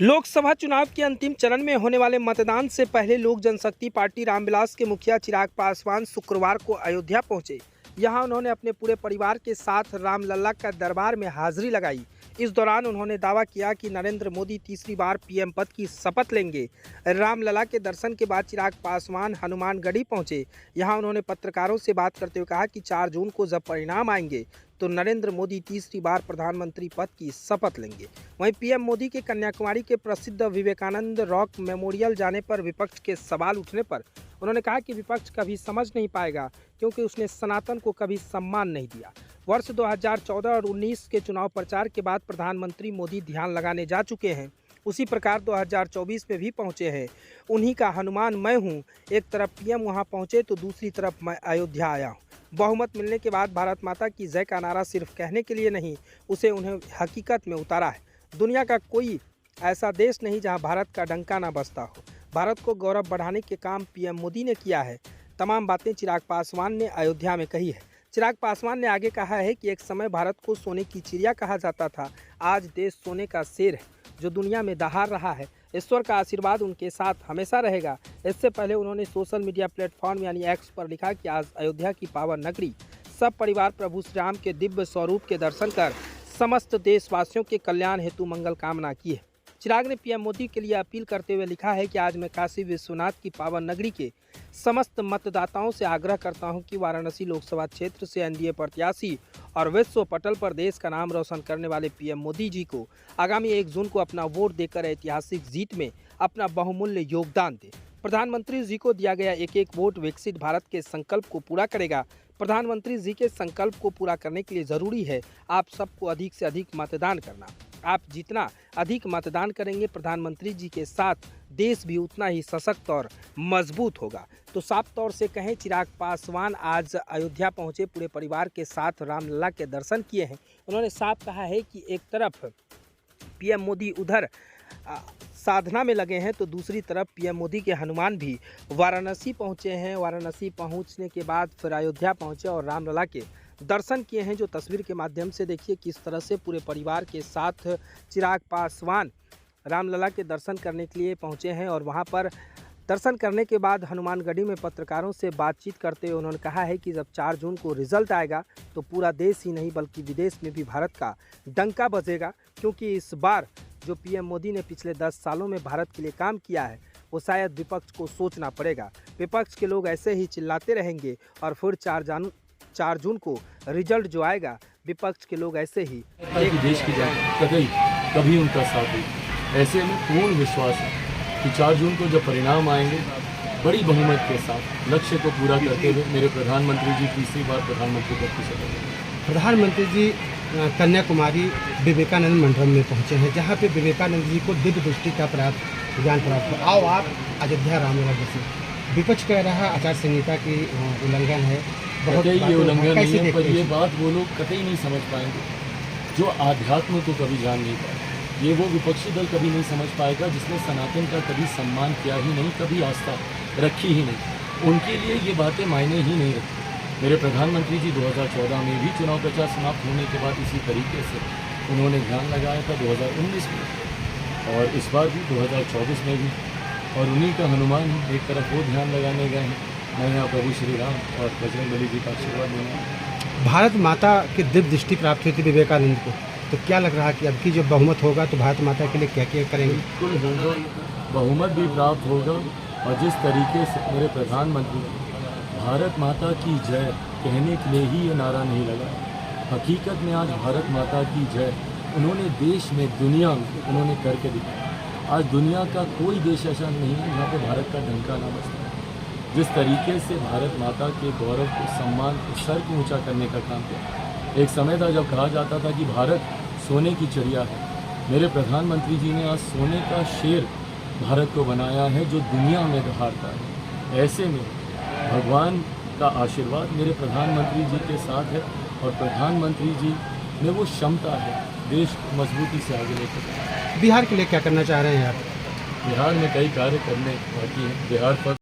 लोकसभा चुनाव के अंतिम चरण में होने वाले मतदान से पहले लोक जनशक्ति पार्टी रामविलास के मुखिया चिराग पासवान शुक्रवार को अयोध्या पहुंचे। यहां उन्होंने अपने पूरे परिवार के साथ रामलला का दरबार में हाजिरी लगाई। इस दौरान उन्होंने दावा किया कि नरेंद्र मोदी तीसरी बार पीएम पद की शपथ लेंगे। रामलला के दर्शन के बाद चिराग पासवान हनुमानगढ़ी पहुंचे। यहां उन्होंने पत्रकारों से बात करते हुए कहा कि 4 जून को जब परिणाम आएंगे तो नरेंद्र मोदी तीसरी बार प्रधानमंत्री पद की शपथ लेंगे। वहीं पीएम मोदी के कन्याकुमारी के प्रसिद्ध विवेकानंद रॉक मेमोरियल जाने पर विपक्ष के सवाल उठने पर उन्होंने कहा कि विपक्ष कभी समझ नहीं पाएगा क्योंकि उसने सनातन को कभी सम्मान नहीं दिया। वर्ष 2014 और 19 के चुनाव प्रचार के बाद प्रधानमंत्री मोदी ध्यान लगाने जा चुके हैं, उसी प्रकार 2024 में भी पहुंचे हैं। उन्हीं का हनुमान मैं हूं। एक तरफ पीएम वहां पहुंचे तो दूसरी तरफ मैं अयोध्या आया हूं। बहुमत मिलने के बाद भारत माता की जय का नारा सिर्फ कहने के लिए नहीं, उसे उन्हें हकीकत में उतारा है। दुनिया का कोई ऐसा देश नहीं जहां भारत का डंका ना बजता हो। भारत को गौरव बढ़ाने के काम पीएम मोदी ने किया है। तमाम बातें चिराग पासवान ने अयोध्या में कही है। चिराग पासवान ने आगे कहा है कि एक समय भारत को सोने की चिड़िया कहा जाता था, आज देश सोने का शेर है जो दुनिया में दहाड़ रहा है। ईश्वर का आशीर्वाद उनके साथ हमेशा रहेगा। इससे पहले उन्होंने सोशल मीडिया प्लेटफॉर्म यानी एक्स पर लिखा कि आज अयोध्या की पावन नगरी सब परिवार प्रभु श्री राम के दिव्य स्वरूप के दर्शन कर समस्त देशवासियों के कल्याण हेतु मंगल कामना की है। चिराग ने पीएम मोदी के लिए अपील करते हुए लिखा है कि आज मैं काशी विश्वनाथ की पावन नगरी के समस्त मतदाताओं से आग्रह करता हूं कि वाराणसी लोकसभा क्षेत्र से एनडीए प्रत्याशी और विश्व पटल पर देश का नाम रोशन करने वाले पीएम मोदी जी को आगामी 1 जून को अपना वोट देकर ऐतिहासिक जीत में अपना बहुमूल्य योगदान दें। प्रधानमंत्री जी को दिया गया एक वोट विकसित भारत के संकल्प को पूरा करेगा। प्रधानमंत्री जी के संकल्प को पूरा करने के लिए ज़रूरी है आप सबको अधिक से अधिक मतदान करना। आप जितना अधिक मतदान करेंगे प्रधानमंत्री जी के साथ देश भी उतना ही सशक्त और मजबूत होगा। तो साफ तौर से कहें चिराग पासवान आज अयोध्या पहुंचे, पूरे परिवार के साथ रामलला के दर्शन किए हैं। उन्होंने साफ कहा है कि एक तरफ पीएम मोदी उधर साधना में लगे हैं तो दूसरी तरफ पीएम मोदी के हनुमान भी वाराणसी पहुंचे हैं। वाराणसी पहुंचने के बाद फिर अयोध्या पहुंचे और रामलला के दर्शन किए हैं। जो तस्वीर के माध्यम से देखिए किस तरह से पूरे परिवार के साथ चिराग पासवान रामलला के दर्शन करने के लिए पहुंचे हैं और वहां पर दर्शन करने के बाद हनुमानगढ़ी में पत्रकारों से बातचीत करते हुए उन्होंने कहा है कि जब 4 जून को रिजल्ट आएगा तो पूरा देश ही नहीं बल्कि विदेश में भी भारत का डंका बजेगा, क्योंकि इस बार जो पीएम मोदी ने पिछले 10 सालों में भारत के लिए काम किया है वो शायद विपक्ष को सोचना पड़ेगा। विपक्ष के लोग ऐसे ही चिल्लाते रहेंगे और फिर 4 जून को रिजल्ट जो आएगा विपक्ष के लोग ऐसे ही देश की जनता कभी उनका साथ देगी। ऐसे में पूर्ण विश्वास है कि 4 जून को जब परिणाम आएंगे बड़ी बहुमत के साथ लक्ष्य को पूरा करते हुए मेरे प्रधानमंत्री जी तीसरी बार प्रधानमंत्री पद की शपथ लेंगे। प्रधानमंत्री जी कन्याकुमारी विवेकानंद मंडपम में पहुंचे हैं, जहां पे विवेकानंद जी को दिव्य दृष्टि का ज्ञान प्राप्त हो। आओ आप अयोध्या रामलला जैसे विपक्ष कह रहा आचार संहिता की उल्लंघन है, बहुत ये उल्लंघन नहीं है, पर ये बात वो लोग कतई नहीं समझ पाएंगे जो आध्यात्म को कभी जान नहीं पाए। ये वो विपक्षी दल कभी नहीं समझ पाएगा जिसने सनातन का कभी सम्मान किया ही नहीं, कभी आस्था रखी ही नहीं। उनके लिए ये बातें मायने ही नहीं रखती। मेरे प्रधानमंत्री जी 2014 में भी चुनाव प्रचार समाप्त होने के बाद इसी तरीके से उन्होंने ध्यान लगाया था 2019 में और इस बार भी 2024 में भी, और उन्हीं का हनुमान एक तरफ वो ध्यान लगाने गए हैं, मैं यहाँ प्रभु श्री राम और बजरंगबली जी का आशीर्वाद लेना। भारत माता की दिव्य दृष्टि प्राप्त हुई थी विवेकानंद को, तो क्या लग रहा है कि अब की जब बहुमत होगा तो भारत माता के लिए क्या क्या करेंगे? बिल्कुल होगा, बहुमत भी प्राप्त होगा। और जिस तरीके से मेरे प्रधानमंत्री भारत माता की जय कहने के लिए ही ये नारा नहीं लगा, हकीकत में आज भारत माता की जय उन्होंने देश में दुनिया में उन्होंने करके दिखाया। आज दुनिया का कोई देश ऐसा नहीं है जहाँ पे भारत का डंका ना बजता है। जिस तरीके से भारत माता के गौरव को सम्मान को सर को ऊँचा करने का काम किया। एक समय था जब कहा जाता था कि भारत सोने की चिड़िया है। मेरे प्रधानमंत्री जी ने आज सोने का शेर भारत को बनाया है जो दुनिया में दहाड़ता है। ऐसे में भगवान का आशीर्वाद मेरे प्रधानमंत्री जी के साथ है और प्रधानमंत्री जी में वो क्षमता है देश को मजबूती से आगे लेकर। बिहार के लिए क्या करना चाह रहे हैं आप? बिहार में कई कार्य करने बाकी हैं। बिहार पर